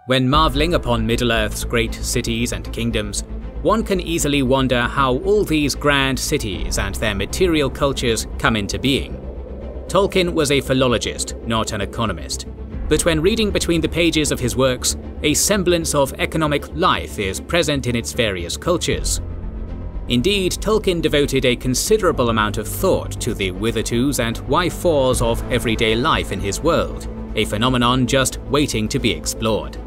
When marvelling upon Middle-earth's great cities and kingdoms, one can easily wonder how all these grand cities and their material cultures come into being. Tolkien was a philologist, not an economist, but when reading between the pages of his works, a semblance of economic life is present in its various cultures. Indeed, Tolkien devoted a considerable amount of thought to the whithertos and why-fors of everyday life in his world, a phenomenon just waiting to be explored.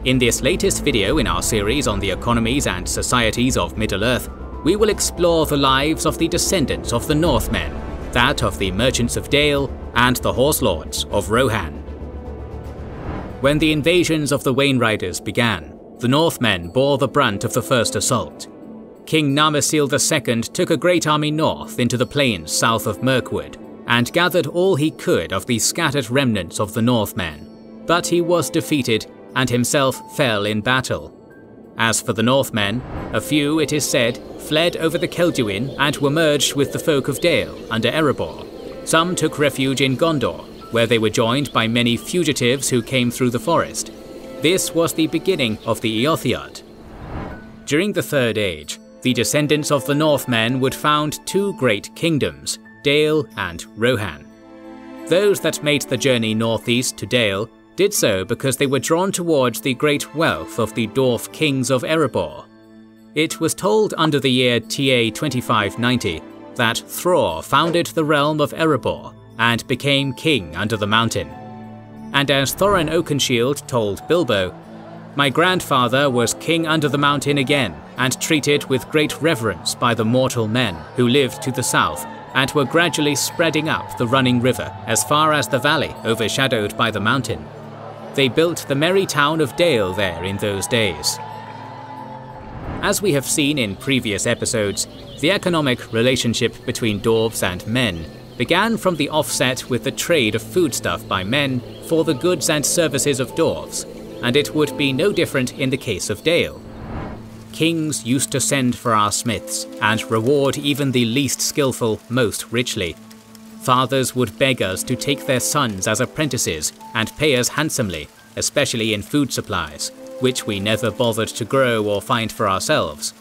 In this latest video in our series on the economies and societies of Middle-earth, we will explore the lives of the descendants of the Northmen, that of the merchants of Dale and the horse lords of Rohan. When the invasions of the Wainriders began, the Northmen bore the brunt of the first assault. King Narmasil II took a great army north into the plains south of Mirkwood and gathered all he could of the scattered remnants of the Northmen, but he was defeated and himself fell in battle. As for the Northmen, a few, it is said, fled over the Celduin and were merged with the folk of Dale under Erebor. Some took refuge in Gondor, where they were joined by many fugitives who came through the forest. This was the beginning of the Eothiad. During the Third Age, the descendants of the Northmen would found two great kingdoms, Dale and Rohan. Those that made the journey northeast to Dale did so because they were drawn towards the great wealth of the dwarf kings of Erebor. It was told under the year TA 2590 that Thror founded the realm of Erebor and became king under the mountain. And as Thorin Oakenshield told Bilbo, "My grandfather was king under the mountain again, and treated with great reverence by the mortal men who lived to the south and were gradually spreading up the running river as far as the valley overshadowed by the mountain. They built the merry town of Dale there in those days." As we have seen in previous episodes, the economic relationship between dwarves and men began from the offset with the trade of foodstuff by men for the goods and services of dwarves, and it would be no different in the case of Dale. Kings used to send for our smiths and reward even the least skillful most richly. Fathers would beg us to take their sons as apprentices and pay us handsomely, especially in food supplies, which we never bothered to grow or find for ourselves.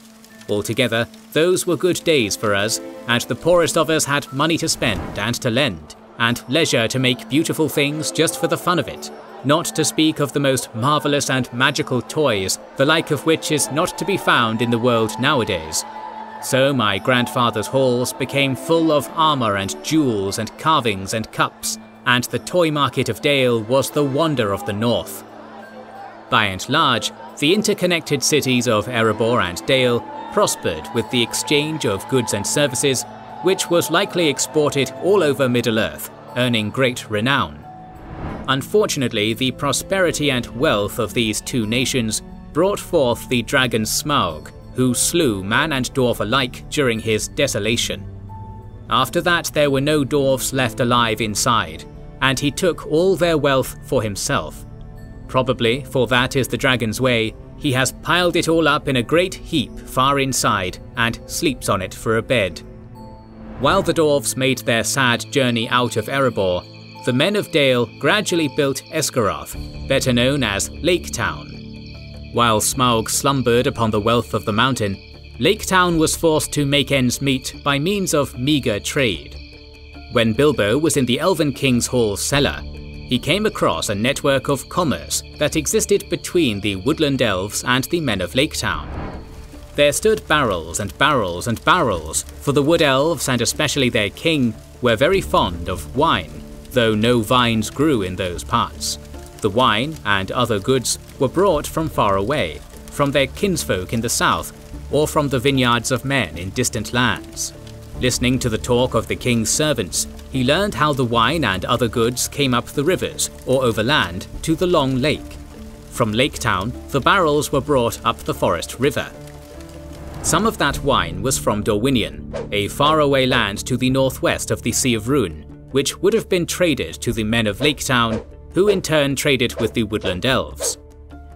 Altogether, those were good days for us, and the poorest of us had money to spend and to lend, and leisure to make beautiful things just for the fun of it, not to speak of the most marvellous and magical toys, the like of which is not to be found in the world nowadays. So my grandfather's halls became full of armour and jewels and carvings and cups, and the toy market of Dale was the wonder of the north. By and large, the interconnected cities of Erebor and Dale prospered with the exchange of goods and services, which was likely exported all over Middle-earth, earning great renown. Unfortunately, the prosperity and wealth of these two nations brought forth the dragon Smaug, who slew man and dwarf alike during his desolation. After that, there were no dwarves left alive inside, and he took all their wealth for himself. Probably, for that is the dragon's way, he has piled it all up in a great heap far inside and sleeps on it for a bed. While the dwarves made their sad journey out of Erebor, the men of Dale gradually built Esgaroth, better known as Lake Town. While Smaug slumbered upon the wealth of the mountain, Lake Town was forced to make ends meet by means of meagre trade. When Bilbo was in the Elven King's Hall's cellar, he came across a network of commerce that existed between the woodland elves and the men of Lake Town. There stood barrels and barrels and barrels, for the wood elves, and especially their king, were very fond of wine, though no vines grew in those parts. The wine and other goods were brought from far away, from their kinsfolk in the south, or from the vineyards of men in distant lands. Listening to the talk of the king's servants, he learned how the wine and other goods came up the rivers, or overland, to the Long Lake. From Lake Town, the barrels were brought up the Forest River. Some of that wine was from Dorwinion, a faraway land to the northwest of the Sea of Rhûn, which would have been traded to the men of Lake Town, who in turn traded with the woodland elves.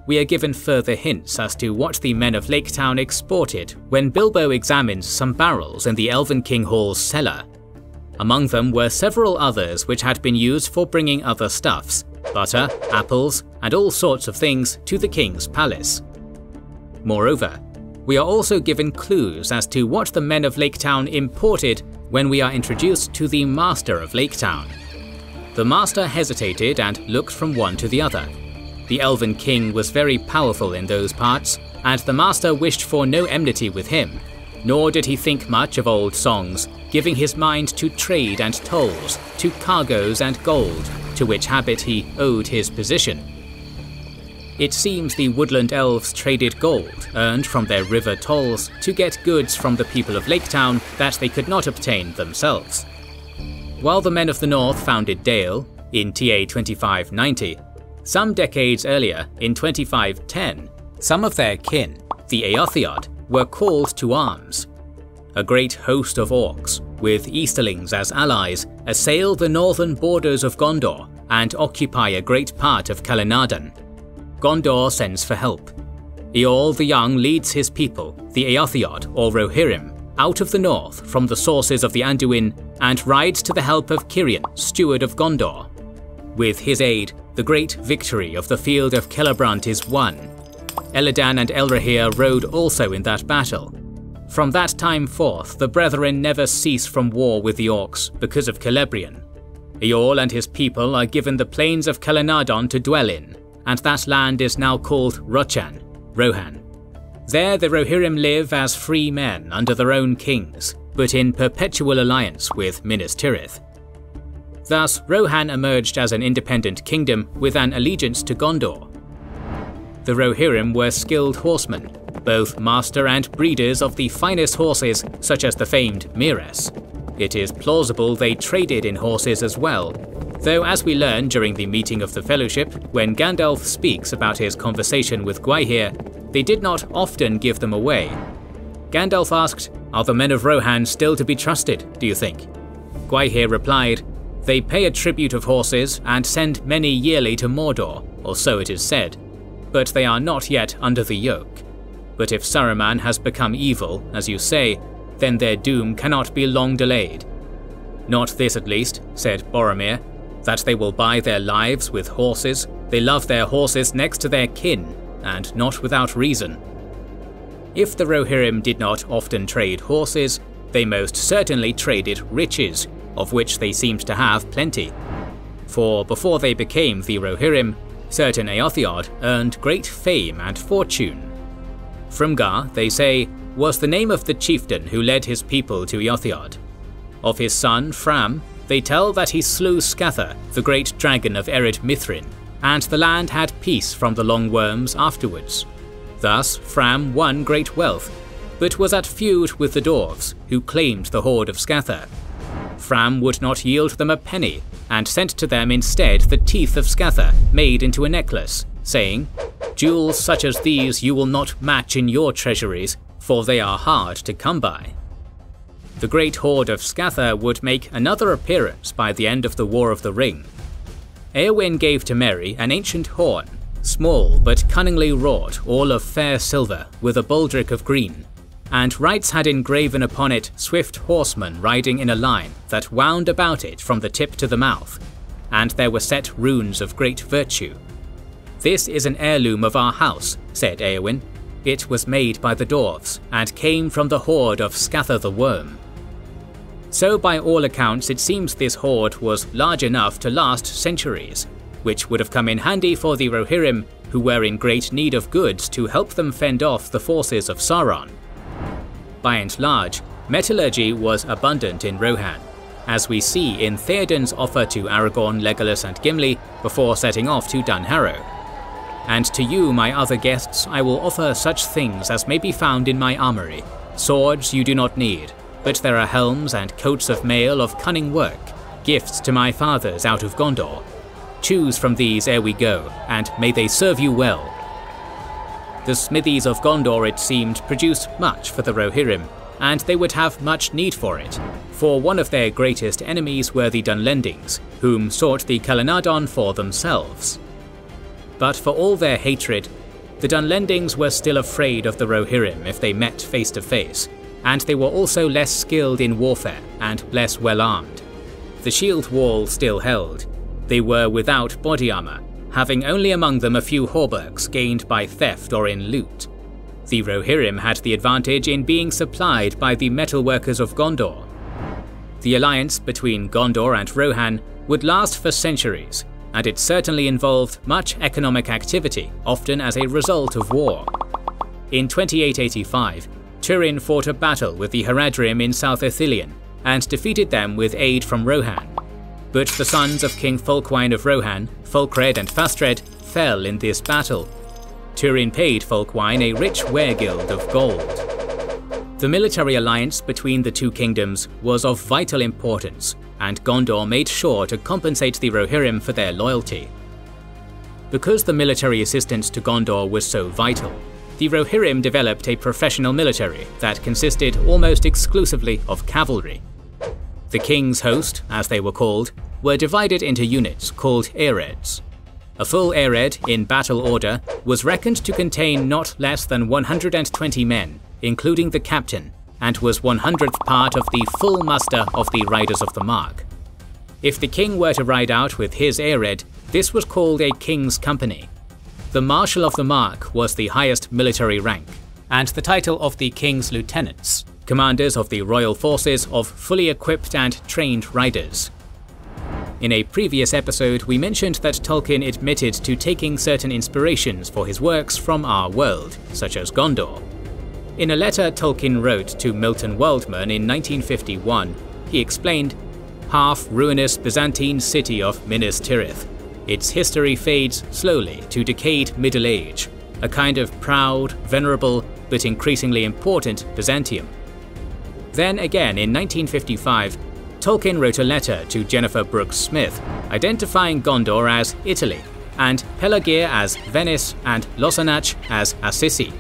We are given further hints as to what the men of Lake Town exported when Bilbo examines some barrels in the Elven King Hall's cellar. Among them were several others which had been used for bringing other stuffs, butter, apples, and all sorts of things to the king's palace. Moreover, we are also given clues as to what the men of Laketown imported when we are introduced to the master of Laketown. The master hesitated and looked from one to the other. The elven king was very powerful in those parts, and the master wished for no enmity with him, nor did he think much of old songs, giving his mind to trade and tolls, to cargoes and gold, to which habit he owed his position. It seems the woodland elves traded gold earned from their river tolls to get goods from the people of Laketown that they could not obtain themselves. While the men of the north founded Dale in TA 2590, some decades earlier, in 2510, some of their kin, the Eotheod, were called to arms. A great host of orcs, with Easterlings as allies, assail the northern borders of Gondor and occupy a great part of Kalinardan. Gondor sends for help. Eorl the Young leads his people, the Eotheod or Rohirrim, out of the north from the sources of the Anduin and rides to the help of Cirion, steward of Gondor. With his aid, the great victory of the field of Celebrant is won. Elladan and Elrahir rode also in that battle. From that time forth, the Brethren never cease from war with the Orcs because of Celebrian. Eorl and his people are given the plains of Kalinardan to dwell in, and that land is now called Rochan, Rohan. There the Rohirrim live as free men under their own kings, but in perpetual alliance with Minas Tirith. Thus, Rohan emerged as an independent kingdom with an allegiance to Gondor. The Rohirrim were skilled horsemen, both master and breeders of the finest horses such as the famed Mires. It is plausible they traded in horses as well, though as we learn during the meeting of the Fellowship, when Gandalf speaks about his conversation with Gwaihir, they did not often give them away. Gandalf asked, "Are the men of Rohan still to be trusted, do you think?" Gwaihir replied, "They pay a tribute of horses and send many yearly to Mordor, or so it is said, but they are not yet under the yoke. But if Saruman has become evil, as you say, then their doom cannot be long delayed." "Not this at least," said Boromir, "that they will buy their lives with horses. They love their horses next to their kin, and not without reason." If the Rohirrim did not often trade horses, they most certainly traded riches, of which they seemed to have plenty. For before they became the Rohirrim, certain Eotheod earned great fame and fortune. Frumgar, they say, was the name of the chieftain who led his people to Eotheod. Of his son, Fram, they tell that he slew Scatha, the great dragon of Ered Mithrin, and the land had peace from the Long Worms afterwards. Thus, Fram won great wealth, but was at feud with the dwarves, who claimed the hoard of Scatha. Fram would not yield them a penny, and sent to them instead the teeth of Scatha made into a necklace, saying, "Jewels such as these you will not match in your treasuries, for they are hard to come by." The great hoard of Scatha would make another appearance by the end of the War of the Ring. Eowyn gave to Merry an ancient horn, small but cunningly wrought, all of fair silver, with a baldric of green, and writes had engraven upon it swift horsemen riding in a line that wound about it from the tip to the mouth, and there were set runes of great virtue. "This is an heirloom of our house," said Eowyn. "It was made by the dwarves, and came from the hoard of Scatha the Worm." So by all accounts it seems this hoard was large enough to last centuries, which would have come in handy for the Rohirrim, who were in great need of goods to help them fend off the forces of Sauron. By and large, metallurgy was abundant in Rohan, as we see in Theoden's offer to Aragorn, Legolas and Gimli before setting off to Dunharrow. "And to you, my other guests, I will offer such things as may be found in my armoury. Swords you do not need, but there are helms and coats of mail of cunning work, gifts to my fathers out of Gondor. Choose from these ere we go, and may they serve you well." The smithies of Gondor, it seemed, produced much for the Rohirrim, and they would have much need for it, for one of their greatest enemies were the Dunlendings, whom sought the Kalinardan for themselves. But for all their hatred, the Dunlendings were still afraid of the Rohirrim if they met face to face, and they were also less skilled in warfare and less well armed. The shield wall still held. They were without body armour, having only among them a few hauberks gained by theft or in loot. The Rohirrim had the advantage in being supplied by the metalworkers of Gondor. The alliance between Gondor and Rohan would last for centuries, and it certainly involved much economic activity, often as a result of war. In 2885, Turin fought a battle with the Haradrim in South Ithilien, and defeated them with aid from Rohan. But the sons of King Fulkwine of Rohan, Fulkred and Fastred, fell in this battle. Turin paid Fulkwine a rich weregild of gold. The military alliance between the two kingdoms was of vital importance, and Gondor made sure to compensate the Rohirrim for their loyalty. Because the military assistance to Gondor was so vital, the Rohirrim developed a professional military that consisted almost exclusively of cavalry. The King's Host, as they were called, were divided into units called Ereds. A full Ered, in battle order, was reckoned to contain not less than 120 men, including the captain, and was 100th part of the full muster of the Riders of the Mark. If the king were to ride out with his Ered, this was called a King's Company. The Marshal of the Mark was the highest military rank, and the title of the King's Lieutenants, commanders of the royal forces of fully equipped and trained riders. In a previous episode, we mentioned that Tolkien admitted to taking certain inspirations for his works from our world, such as Gondor. In a letter Tolkien wrote to Milton Waldman in 1951, he explained, "Half-ruinous Byzantine city of Minas Tirith. Its history fades slowly to decayed Middle Age, a kind of proud, venerable, but increasingly important Byzantium." Then again in 1955, Tolkien wrote a letter to Jennifer Brooks Smith, identifying Gondor as Italy, and Pelargir as Venice, and Lossarnach as Assisi.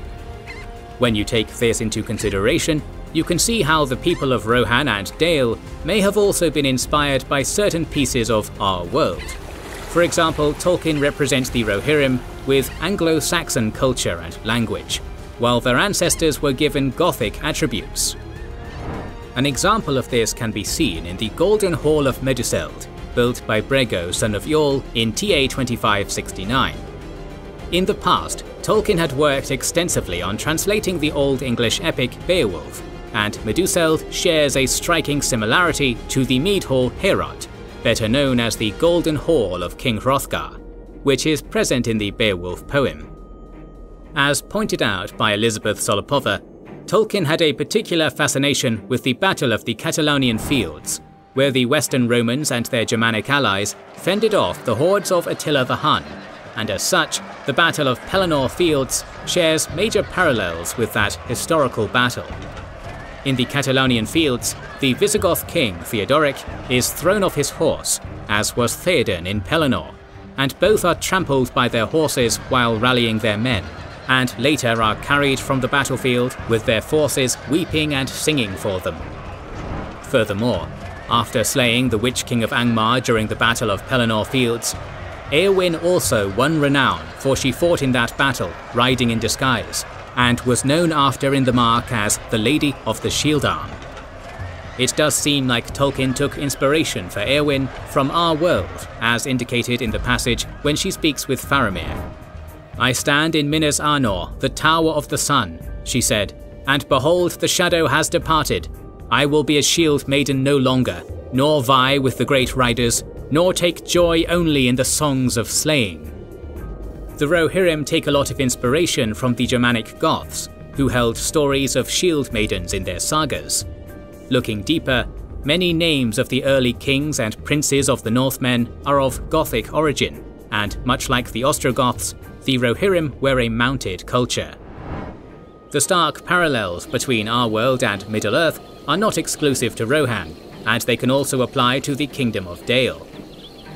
When you take this into consideration, you can see how the people of Rohan and Dale may have also been inspired by certain pieces of our world. For example, Tolkien represents the Rohirrim with Anglo-Saxon culture and language, while their ancestors were given Gothic attributes. An example of this can be seen in the Golden Hall of Meduseld, built by Brego, son of Yol, in TA 2569. In the past, Tolkien had worked extensively on translating the Old English epic Beowulf, and Meduseld shares a striking similarity to the Mead Hall Heorot, better known as the Golden Hall of King Hrothgar, which is present in the Beowulf poem. As pointed out by Elizabeth Solopova, Tolkien had a particular fascination with the Battle of the Catalonian Fields, where the Western Romans and their Germanic allies fended off the hordes of Attila the Hun, and as such, the Battle of Pelennor Fields shares major parallels with that historical battle. In the Catalonian Fields, the Visigoth king Theodoric is thrown off his horse, as was Theoden in Pelennor, and both are trampled by their horses while rallying their men, and later are carried from the battlefield with their forces weeping and singing for them. Furthermore, after slaying the Witch King of Angmar during the Battle of Pelennor Fields, Éowyn also won renown, for she fought in that battle, riding in disguise, and was known after in the Mark as the Lady of the Shield Arm. It does seem like Tolkien took inspiration for Éowyn from our world, as indicated in the passage when she speaks with Faramir. "I stand in Minas Anor, the Tower of the Sun," she said, "and behold, the shadow has departed. I will be a shield maiden no longer, nor vie with the great riders, nor take joy only in the songs of slaying." The Rohirrim take a lot of inspiration from the Germanic Goths, who held stories of shield maidens in their sagas. Looking deeper, many names of the early kings and princes of the Northmen are of Gothic origin, and much like the Ostrogoths, the Rohirrim were a mounted culture. The stark parallels between our world and Middle-earth are not exclusive to Rohan, and they can also apply to the Kingdom of Dale.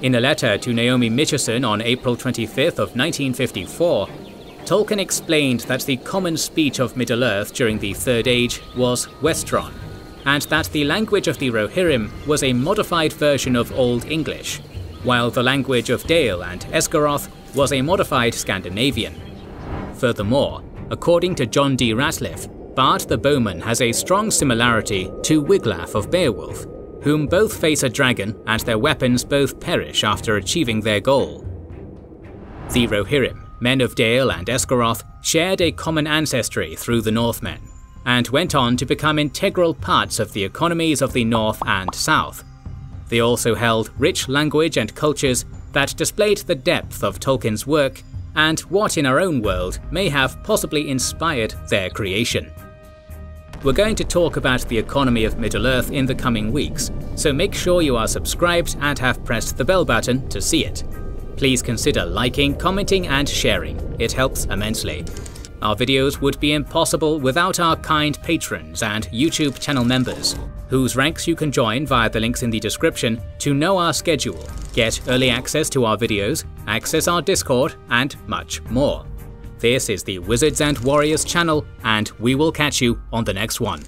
In a letter to Naomi Mitchison on April 25th of 1954, Tolkien explained that the common speech of Middle-earth during the Third Age was Westron, and that the language of the Rohirrim was a modified version of Old English, while the language of Dale and Esgaroth was a modified Scandinavian. Furthermore, according to John D. Ratliff, Bard the Bowman has a strong similarity to Wiglaf of Beowulf, whom both face a dragon and their weapons both perish after achieving their goal. The Rohirrim, men of Dale and Esgaroth, shared a common ancestry through the Northmen, and went on to become integral parts of the economies of the North and South. They also held rich language and cultures that displayed the depth of Tolkien's work and what in our own world may have possibly inspired their creation. We're going to talk about the economy of Middle-earth in the coming weeks, so make sure you are subscribed and have pressed the bell button to see it. Please consider liking, commenting and sharing, it helps immensely. Our videos would be impossible without our kind patrons and YouTube channel members, whose ranks you can join via the links in the description to know our schedule, get early access to our videos, access our Discord, and much more. This is the Wizards and Warriors channel, and we will catch you on the next one.